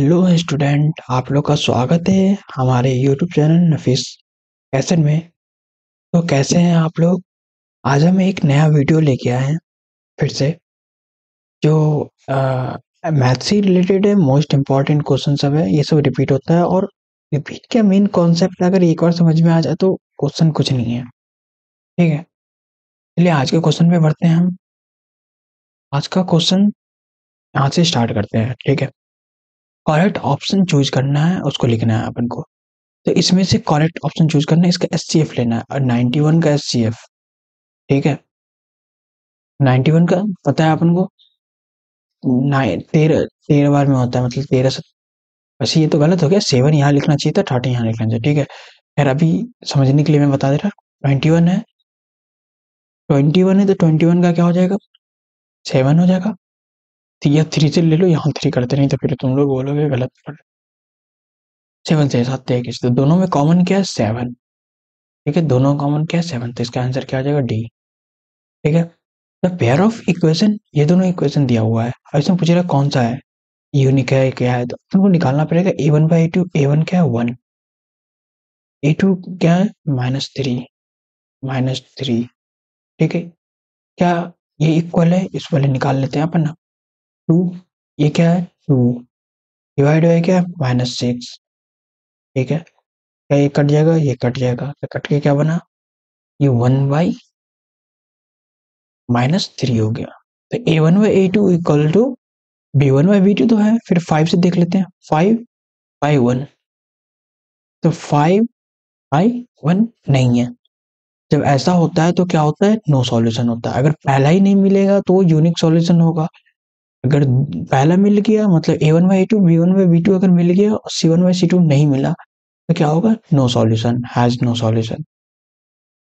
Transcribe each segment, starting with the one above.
Hello student, आप लोग का स्वागत है हमारे यूट्यूब चैनल नफीस कैसन में। तो कैसे हैं आप लोग? आज हम एक नया वीडियो लेके आए हैं फिर से, जो मैथ से रिलेटेड है। मोस्ट इम्पॉर्टेंट क्वेश्चन सब है, ये सब रिपीट होता है। और रिपीट क्या मेन कॉन्सेप्ट अगर एक बार समझ में आ जाए तो क्वेश्चन कुछ नहीं है। ठीक है, चलिए आज के क्वेश्चन पे बढ़ते हैं हम। आज का क्वेश्चन यहाँ से स्टार्ट करते हैं। ठीक है, करेक्ट ऑप्शन चूज करना है, उसको लिखना है अपन को। तो इसमें से करेक्ट ऑप्शन चूज करना है, इसका एचसीएफ लेना है और 91 का एचसीएफ। ठीक है, 91 का पता है अपन को। 13 13 बार में होता है, मतलब 13 से। वैसे ये तो गलत हो गया, 7 यहाँ लिखना चाहिए था, 30 यहाँ लिखना चाहिए। ठीक है, यार अभी समझने के लिए मैं बता दे रहा। 21 है, 21 है तो 21 का क्या हो जाएगा? 7 हो जाएगा। तो या 3 से ले लो, यहाँ 3 करते नहीं तो फिर तुम लोग बोलोगे गलत पढ़। 7 से 7 23, तो दोनों में कॉमन क्या है? 7। ठीक है, दोनों कॉमन क्या है? 7। तो इसका आंसर क्या हो जाएगा? डी। ठीक है, द पेयर ऑफ इक्वेशन, ये दोनों इक्वेशन दिया हुआ है और इसमें पूछ रहा है कौन सा है, यूनिक है क्या है। तो तुमको निकालना पड़ेगा a1 बाई a2। a1 क्या है? 1। a2 क्या है? -3। -3। ठीक है, क्या ये इक्वल है? इस वाले निकाल लेते हैं अपन ना। 2, ये क्या है? 2 डिवाइड बाई क्या है? -6। ठीक है, क्या ये कट जाएगा? ये कट जाएगा, तो कट के क्या बना? ये 1/-3 हो गया। तो a1/a2 इक्वल टू b1/b2 तो है, फिर 5 से देख लेते हैं। 5/1, तो 5/1 नहीं है। जब ऐसा होता है तो क्या होता है? नो सॉल्यूशन होता है। अगर पहला ही नहीं मिलेगा तो वो यूनिक सॉल्यूशन होगा। अगर पहला मिल गया मतलब a1/a2 b1/b2 अगर मिल गया और c1/c2 नहीं मिला तो क्या होगा? No solution, has no solution.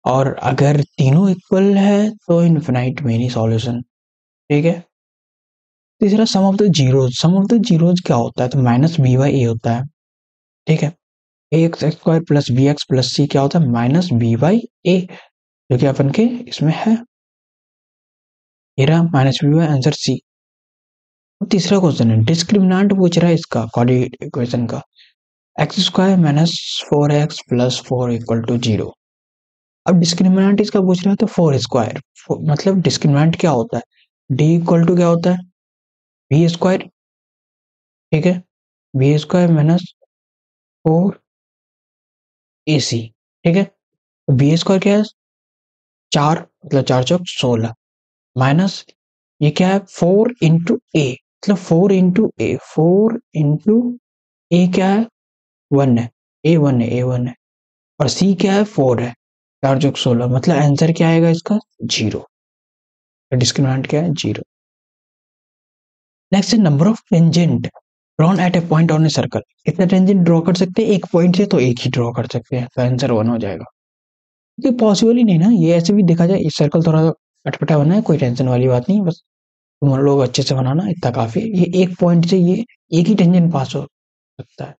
और अगर तीनों इक्वल है तो इनफिनाइट मेनी सॉल्यूशन। ठीक है, तीसरा sum of the zeros. Sum of the zeros क्या होता है? तो -b/a होता है। ठीक है, x square plus b x plus c क्या होता है? -b/a, जो कि अपन के इसमें है। ये रहा -b/, आंसर सी। तीसरा क्वेश्चन है, डिस्क्रिमिनेंट पूछ रहा है इसका कोऑर्डिनेट इक्वेशन का। X square -4x plus 4 equal to 0। अब डिस्क्रिमिनेंट इसका पूछ रहा है तो 4 स्क्वायर, मतलब डिस्क्रिमिनेंट क्या होता है? डी इक्वल टू क्या होता है? B square. ठीक है, बी स्क्वायर -4ac। ठीक है, बी स्क्वायर क्या है? 4, मतलब 4×4 = 16, माइनस ये क्या है? 4 × a, मतलब 4 × a, 4 × a क्या है? 1 है, a1 है और c क्या है? 4 है। 4×16, मतलब आंसर क्या आएगा इसका? 0। डिस्क्रिमिनेंट क्या है? 0। Next, number of tangent drawn at A point on a circle. कितने टेंजेंट ड्रॉ कर सकते हैं? एक पॉइंट से तो एक ही ड्रॉ कर सकते हैं, तो आंसर 1 हो जाएगा। ये पॉसिबल ही नहीं ना, ये ऐसे भी देखा जाए। इस सर्कल थोड़ा अटपटा बना है, कोई टेंशन वाली बात नहीं, बस तुम लोग अच्छे से बनाना, इतना काफी है। ये एक पॉइंट से ये एक ही टेंजेंट पास हो सकता है।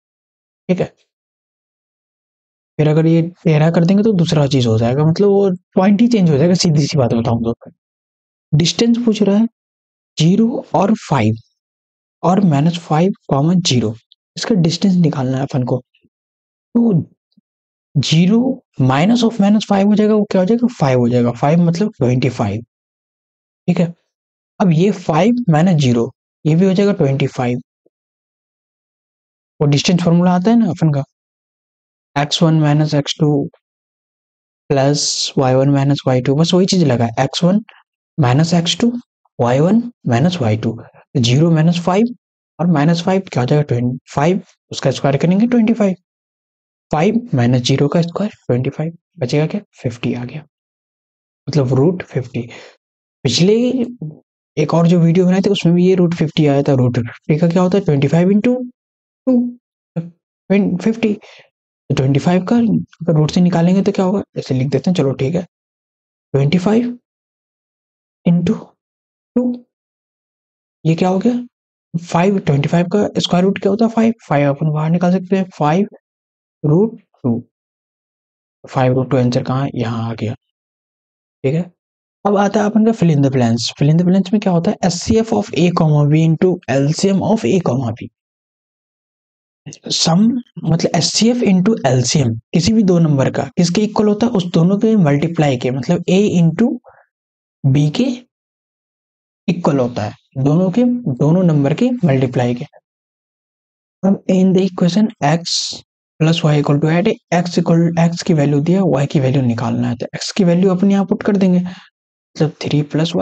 ठीक है, फिर अगर ये 13 कर देंगे तो दूसरा चीज हो जाएगा, मतलब वो पॉइंट ही चेंज हो जाएगा। सीधी सी बात बताऊं तो डिस्टेंस पूछ रहा है 0 और 5 और -5, 0। इसका डिस्टेंस निकालना है अपन को। तो 0 माइनस ऑफ -5 हो जाएगा, वो क्या हो जाएगा? 5 हो जाएगा। 5 मतलब 25। ठीक है, अब ये 5 - 0, ये भी हो जाएगा 25। वो डिस्टेंस फॉर्मूला आता है ना अपन का, x1 - x2 plus y1 - y2, बस वही चीज लगा है। x1 - x2, y1 - y2। 0 - 5 और -5 क्या हो जाएगा? 25। उसका स्क्वायर करेंगे 25। 5 - 0 का स्क्वायर 25, बचेगा क्या? 50 आ गया, मतलब √50। पिछले एक और जो वीडियो बनाए थे उसमें भी ये √50 आया था। √50 का क्या होता है? 25 × 2, 50। 25 का अगर रूट से निकालेंगे तो क्या होगा? ऐसे लिख देते हैं, चलो ठीक है। 25 × 2, ये क्या हो गया? 5। 25 का स्क्वायर रूट क्या होता है? 5। 5 अपन बाहर निकाल सकते हैं, 5√2। 5√2 आंसर कहाँ है? यहाँ आ गया। ठीक है, अब आता है अपन का fill in the blanks. Fill in the blanks में क्या होता है? HCF of a, b into LCM of a, b। Sum मतलब एचसीएफ इंटू एलसीएम किसी भी दो नंबर का किसके इक्वल होता है, उस दोनों के मल्टीप्लाई के, मतलब ए इंटू बी के इक्वल होता है, दोनों के दोनों नंबर के मल्टीप्लाई के। अब in the equation x plus y equal to, eight x की वैल्यू दिया, y की वैल्यू निकालना है, तो x की वैल्यू अपने यहाँ पुट कर देंगे, मतलब 3 प्लस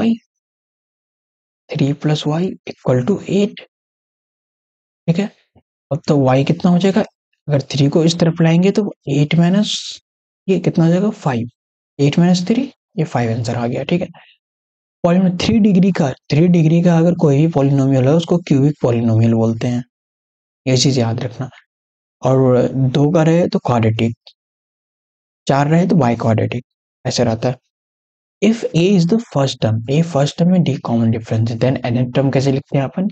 वाई इक्वल टू 8। ठीक है, अब तो y कितना हो जाएगा, अगर 3 को इस तरफ लाएंगे तो 8 माइनस ये कितना हो जाएगा 5, 8 माइनस 3, ये 5 आंसर आ गया। ठीक है, पॉलिनोमियल 3 डिग्री का अगर कोई भी पॉलिनोमियल है उसको क्यूबिक पॉलिनोमियल बोलते हैं, ये चीज याद रखना। और 2 का रहे तो क्वाड्रेटिक, 4 रहे तो बाई क्वाड्रेटिक, ऐसे रहता है। If a is the first term, a first term में डी कॉमन डिफरेंस है, देन एन टर्म कैसे लिखते हैं अपन,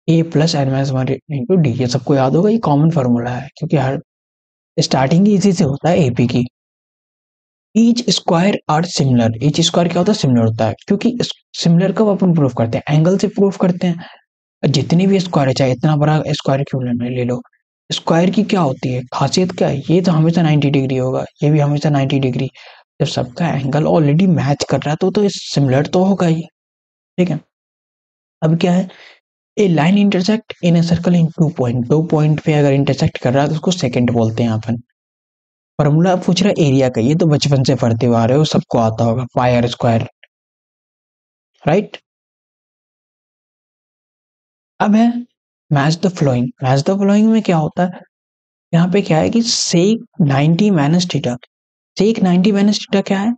a plus n minus one into d, ये सबको याद होगा, ये कॉमन फॉर्मूला है क्योंकि हर स्टार्टिंग ही इसी से होता है एपी की। Each square are similar, each square क्या होता है, सिमिलर होता है, क्योंकि सिमिलर कब अपन प्रूफ करते हैं, एंगल से प्रूफ करते हैं। जितनी भी स्क्वायर है, चाहे इतना बड़ा स्क्वायर क्यों ले लो, स्क्वायर की क्या होती है खासियत, क्या है, ये तो हमेशा 90 डिग्री होगा, ये भी हमेशा 90 डिग्री। जब सबका एंगल ऑलरेडी मैच कर रहा है तो सिमिलर तो होगा ही। ठीक है, अब क्या है, a line intersect in a circle in 2 point, 2 point पे अगर इंटरसेक्ट कर रहा है तो उसको सेकंड बोलते हैं अपन। फॉर्मूला पूछ रहा है एरिया का, ये तो बचपन से पढ़ते हुए आ रहे हो, सबको आता होगा, पाई आर स्क्वायर, राइट। अब है match the flowing, match the flowing में क्या होता है, यहाँ पे क्या है कि सेक 90 माइनस थीटा, सेक 90 माइनस थीटा क्या है,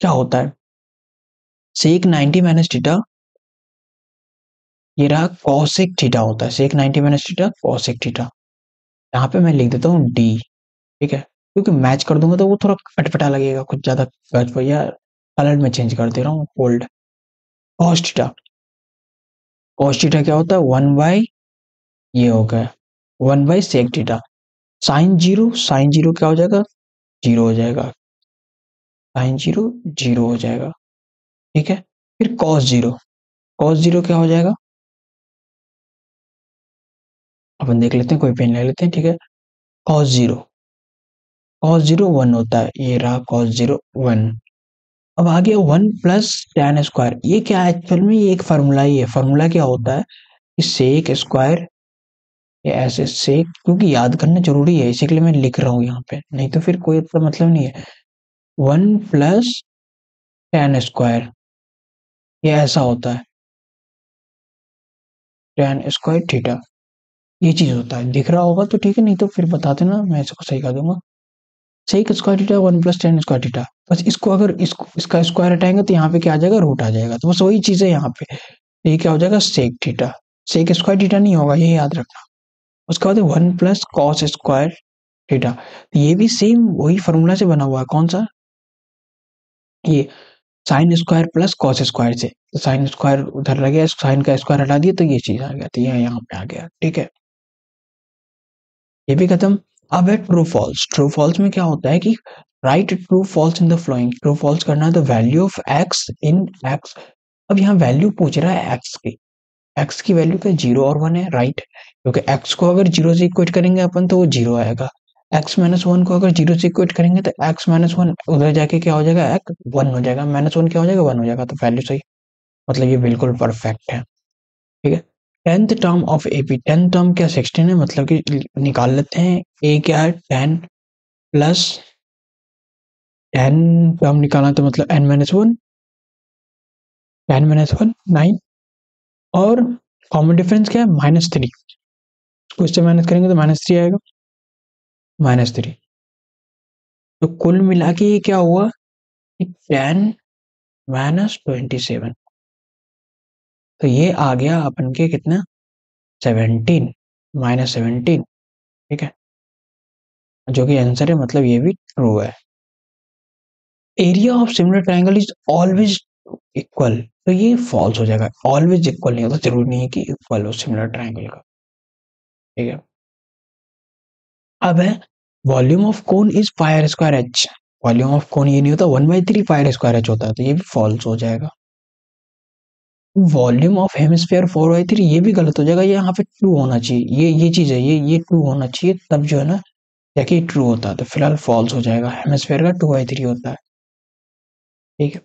क्या होता है, सेक 90 माइनस थीटा ये रहा कॉसेक थीटा होता है, सेक 90 माइनस थीटा कॉसेक थीटा, यहाँ पे मैं लिख देता हूँ डी। ठीक है, क्योंकि मैच कर दूंगा तो वो थोड़ा अटपटा लगेगा, कुछ ज्यादा गज या कलर में चेंज कर दे रहा हूँ, कोल्ड। कॉस थीटा, कॉस थीटा क्या होता है, 1 बाई, ये हो गया 1 by sec theta. Sine zero, sine zero क्या हो जाएगा, जीरो हो जाएगा, साइन जीरो जीरो हो जाएगा। ठीक है, फिर कॉस जीरो, कॉस जीरो क्या हो जाएगा, अपन देख लेते हैं, कोई पेन ले लेते हैं। ठीक है, कॉस जीरो, कॉस जीरो 1 होता है, ये रहा कॉस जीरो 1। अब आ गया 1 प्लस tan स्क्वायर, ये क्या है एक्चुअल में, ये एक फार्मूला ही है। फार्मूला क्या होता है कि सेक स्क्वायर, ये ऐसे सेक, क्योंकि याद करना जरूरी है इसी के लिए मैं लिख रहा हूँ यहाँ पे, नहीं तो फिर कोई इतना मतलब नहीं है। 1 प्लस tan स्क्वायर, ये ऐसा होता है, tan स्क्वायर थीटा, ये चीज होता है, दिख रहा होगा तो ठीक है, नहीं तो फिर बता देना, मैं इसको सही कर दूंगा। Sec square theta 1 plus tan square theta, बस इसको अगर इसको इसका स्क्वायर हटाएंगे तो यहाँ पे क्या आ जाएगा, रूट आ जाएगा, तो बस वही चीज है यहाँ पे। ये क्या हो जाएगा, sec theta, sec square theta नहीं होगा, ये याद रखना। उसके बाद 1 प्लस कॉस स्क्वायर थीटा, ये भी सेम वही फॉर्मूला से बना हुआ है, कौन सा, ये sine square plus cos square से, तो साइन स्क्वायर उधर रह गया, साइन का स्क्वायर हटा दिया तो ये चीज आ गया, तो ये यहाँ पे आ गया। ठीक है, ये भी खत्म। अब है ट्रू फॉल्स, ट्रू फॉल्स में क्या होता है कि write true false in the following, true false करना है the value of x in x. अब यहाँ वैल्यू पूछ रहा है एक्स की, एक्स की वैल्यू क्या, 0 और 1 है, राइट, क्योंकि एक्स को अगर जीरो से इक्वेट करेंगे अपन तो वो जीरो आएगा, एक्स माइनस वन को अगर जीरो से इक्वेट करेंगे तो एक्स माइनस वन उधर जाके क्या हो जाएगा, एक्स 1 हो जाएगा, माइनस वन क्या हो जाएगा, 1 हो जाएगा, तो वैल्यू सही, मतलब ये बिल्कुल परफेक्ट है। ठीक है, tenth term of AP, tenth term क्या 16 है, मतलब कि निकाल लेते हैं, ए क्या है 10 प्लस 10, टर्म निकालना तो मतलब n-1, 10-1 9, और कॉमन डिफरेंस क्या है, -3, इसको इससे माइनस करेंगे तो -3 आएगा, -3। तो कुल मिला के ये क्या हुआ कि 10-27, तो ये आ गया अपन के कितना, 17, -17। ठीक है, जो कि आंसर है, मतलब ये भी ट्रू है। Area of similar triangle is always equal, तो ये फॉल्स हो जाएगा, ऑलवेज इक्वल नहीं होता, जरूरी नहीं है कि इक्वल हो सिमिलर ट्राइंगल का। ठीक है, अब है volume of cone is pi square H, volume of cone ये नहीं होता, 1/3 पाई स्क्वायर एच होता है, तो ये भी फॉल्स हो जाएगा। वॉल्यूम ऑफ हेमिस्फीयर 4/3 ये भी गलत हो जाएगा, ये यहाँ पे ट्रू होना चाहिए, ये चीज है, ये ट्रू होना चाहिए, तब जो है ना जाके ट्रू होता है, तो फिलहाल फॉल्स हो जाएगा, हेमिस्फीयर का 2/3 होता है। ठीक है,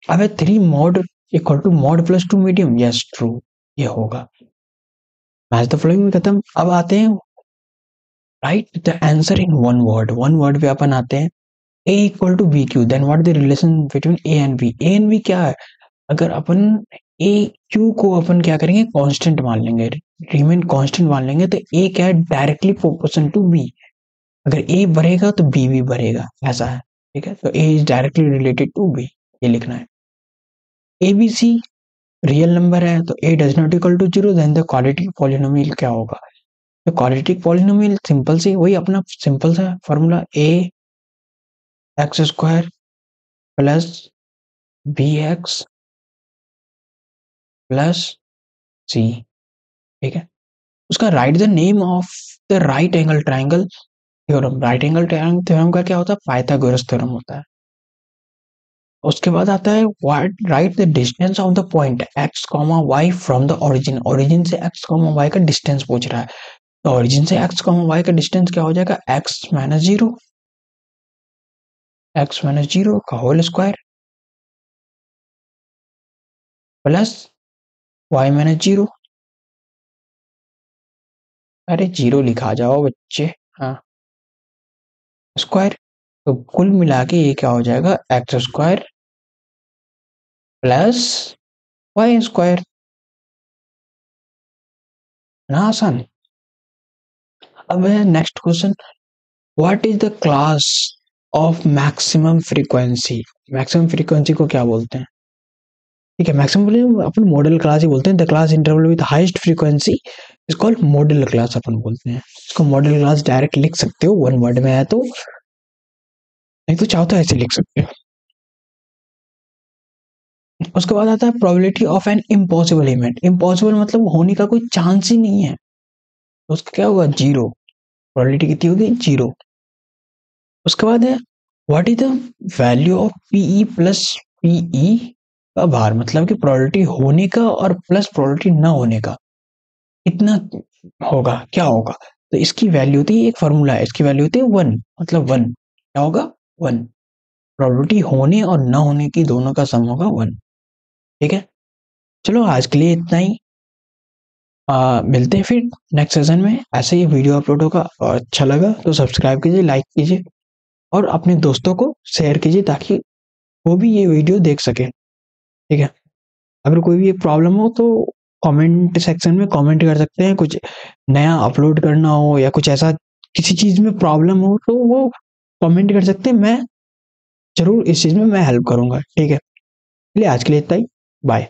अब है 3 mod equal to mod plus 2 medium, yes true, ये होगा। मैच द फॉलोइंग में खत्म। अब आते हैं write the answer in one word पे अपन आते हैं। A equal to b q, then what the relation between a and b. A and b क्या है, अगर अपन ए क्यू को अपन क्या करेंगे कांस्टेंट मान लेंगे, रिमेन कांस्टेंट मान लेंगे, तो ए क्या है डायरेक्टली प्रोपोर्शनल टू बी, अगर ए बढ़ेगा तो बी भी बढ़ेगा, ऐसा है। ठीक है, तो a is directly related to b, ये लिखना है। A b c real number है तो a does not equal to zero, then the quadratic polynomial क्या होगा। तो क्वाड्रेटिक पॉलिनोमियल सिंपल सी वही अपना सिंपल सा formula, a x square plus b x plus c. ठीक है, उसका write the name of the right angle triangle theorem. Right angle triangle theorem का क्या होता है, पाइथागोरस थ्योरम होता है। उसके बाद आता है what write the distance of the point x comma y from the origin. Origin से एक्स कॉमा वाई का डिस्टेंस पूछ रहा है, तो ओरिजिन से एक्स कॉमा वाई का डिस्टेंस क्या हो जाएगा, एक्स माइनस जीरो का whole square plus y minus zero. अरे जीरो लिखा जाओ बच्चे, हाँ स्क्वायर। तो कुल मिला के ये क्या हो जाएगा, x square plus y square, ना आसान। अब है next question, what is the class of maximum frequency. Maximum frequency को क्या बोलते हैं, ठीक है, मैक्सिमम अपन मॉडल क्लास ही बोलते हैं, the class interval with highest frequency is called modal class अपन बोलते हैं। इसको मॉडल क्लास डायरेक्ट लिख सकते हो, वन वर्ड में है तो, नहीं तो चाहो तो ऐसे लिख सकते हो। उसके बाद आता है probability of an impossible event. Impossible मतलब होने का कोई चांस ही नहीं है, तो उसका क्या होगा, जीरो। प्रोबेबिलिटी कितनी होगी, जीरो। उसके बाद है what is the value of pi plus pi का भार, मतलब कि प्रोबेबिलिटी होने का और प्लस प्रोबेबिलिटी ना होने का इतना होगा, क्या होगा। तो इसकी वैल्यू होती है, एक फॉर्मूला है, इसकी वैल्यू होती है वन, मतलब वन क्या होगा, वन। प्रोबेबिलिटी होने और ना होने की दोनों का सम होगा वन। ठीक है, चलो आज के लिए इतना ही। मिलते हैं फिर नेक्स्ट सेशन में, ऐसे ही वीडियो अपलोड होगा, और अच्छा लगा तो सब्सक्राइब कीजिए, लाइक कीजिए और अपने दोस्तों को शेयर कीजिए ताकि वो भी ये वीडियो देख सके। ठीक है, अगर कोई भी प्रॉब्लम हो तो कमेंट सेक्शन में कमेंट कर सकते हैं, कुछ नया अपलोड करना हो या कुछ ऐसा किसी चीज में प्रॉब्लम हो तो वो कमेंट कर सकते हैं, मैं जरूर इस चीज में मैं हेल्प करूंगा। ठीक है, चलिए आज के लिए इतना ही, बाय।